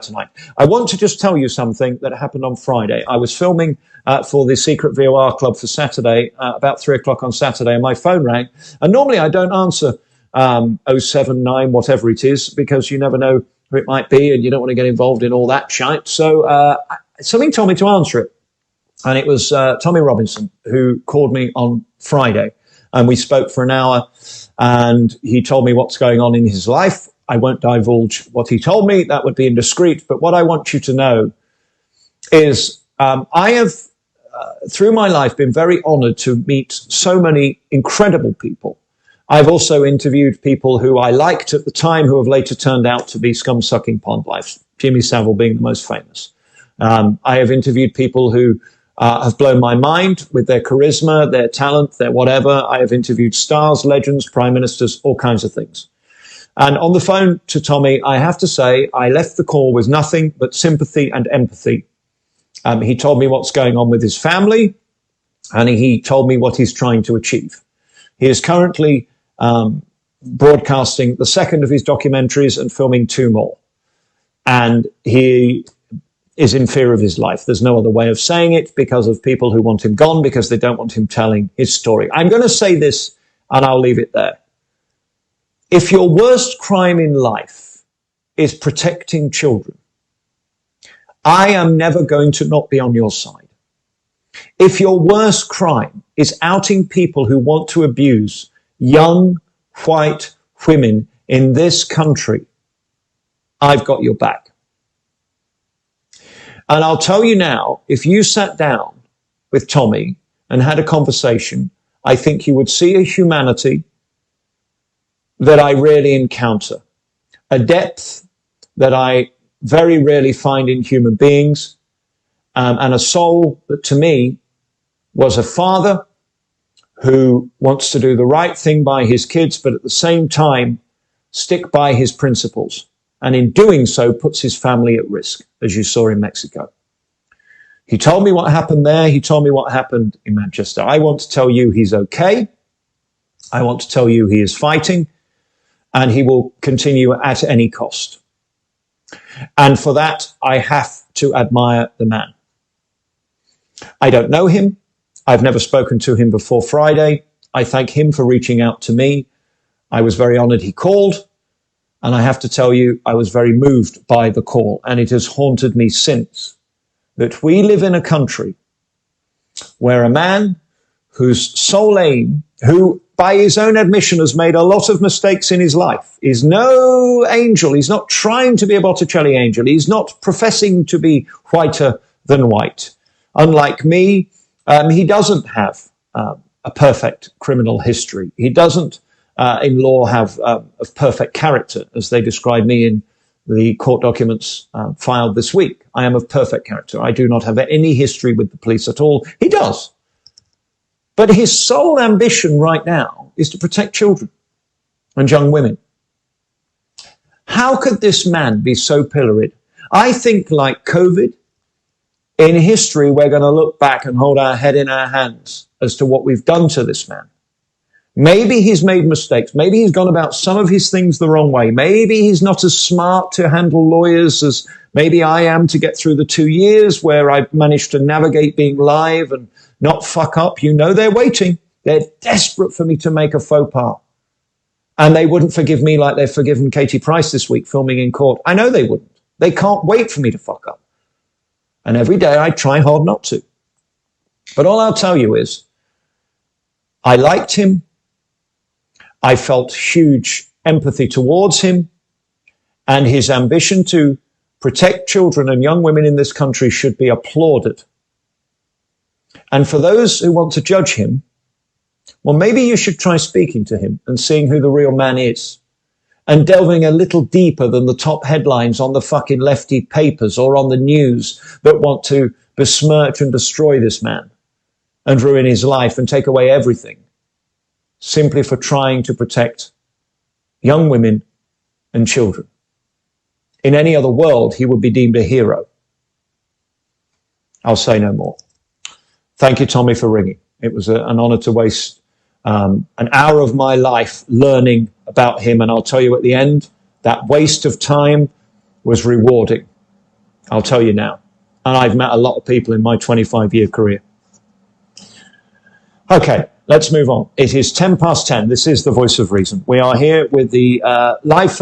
tonight. I want to just tell you something that happened on Friday. I was filming for the Secret VOR Club for Saturday, about 3 o'clock on Saturday, and my phone rang. And normally I don't answer 079, whatever it is, because you never know who it might be, and you don't want to get involved in all that shite. So something told me to answer it. And it was Tommy Robinson who called me on Friday. And we spoke for an hour, and he told me what's going on in his life. I won't divulge what he told me. That would be indiscreet. But what I want you to know is I have, through my life, been very honored to meet so many incredible people. I've also interviewed people who I liked at the time who have later turned out to be scum-sucking pond life, Jimmy Savile being the most famous. I have interviewed people who have blown my mind with their charisma, their talent, their whatever. I have interviewed stars, legends, prime ministers, all kinds of things. And on the phone to Tommy, I have to say, I left the call with nothing but sympathy and empathy. He told me what's going on with his family, and he told me what he's trying to achieve. He is currently broadcasting the second of his documentaries and filming 2 more. And he is in fear of his life. There's no other way of saying it, because of people who want him gone, because they don't want him telling his story. I'm going to say this, and I'll leave it there. If your worst crime in life is protecting children, I am never going to not be on your side. If your worst crime is outing people who want to abuse young white women in this country, I've got your back. And I'll tell you now, if you sat down with Tommy and had a conversation, I think you would see a humanity that I rarely encounter, a depth that I very rarely find in human beings, and a soul that to me was a father who wants to do the right thing by his kids, but at the same time stick by his principles. And in doing so, puts his family at risk, as you saw in Mexico. He told me what happened there. He told me what happened in Manchester. I want to tell you he's okay. I want to tell you he is fighting, and he will continue at any cost. And for that, I have to admire the man. I don't know him. I've never spoken to him before Friday. I thank him for reaching out to me. I was very honored he called. And I have to tell you, I was very moved by the call, and it has haunted me since, that we live in a country where a man whose sole aim, who by his own admission has made a lot of mistakes in his life, is no angel. He's not trying to be a Botticelli angel. He's not professing to be whiter than white. Unlike me, he doesn't have a perfect criminal history. He doesn't in law have of perfect character, as they describe me in the court documents filed this week. I am of perfect character. I do not have any history with the police at all. He does. But his sole ambition right now is to protect children and young women. How could this man be so pilloried? I think, like COVID, in history, we're going to look back and hold our head in our hands as to what we've done to this man. Maybe he's made mistakes. Maybe he's gone about some of his things the wrong way. Maybe he's not as smart to handle lawyers as maybe I am to get through the 2 years where I've managed to navigate being live and not fuck up. You know, they're waiting. They're desperate for me to make a faux pas. And they wouldn't forgive me like they've forgiven Katie Price this week filming in court. I know they wouldn't. They can't wait for me to fuck up. And every day I try hard not to. But all I'll tell you is I liked him. I felt huge empathy towards him, and his ambition to protect children and young women in this country should be applauded. And for those who want to judge him, well, maybe you should try speaking to him and seeing who the real man is, and delving a little deeper than the top headlines on the fucking lefty papers or on the news that want to besmirch and destroy this man and ruin his life and take away everything, simply for trying to protect young women and children. In any other world, he would be deemed a hero. I'll say no more. Thank you, Tommy, for ringing. It was an honor to waste an hour of my life learning about him. And I'll tell you at the end, that waste of time was rewarding. I'll tell you now. And I've met a lot of people in my 25-year career. Okay, let's move on. It is 10 past 10. This is the Voice of Reason. We are here with the live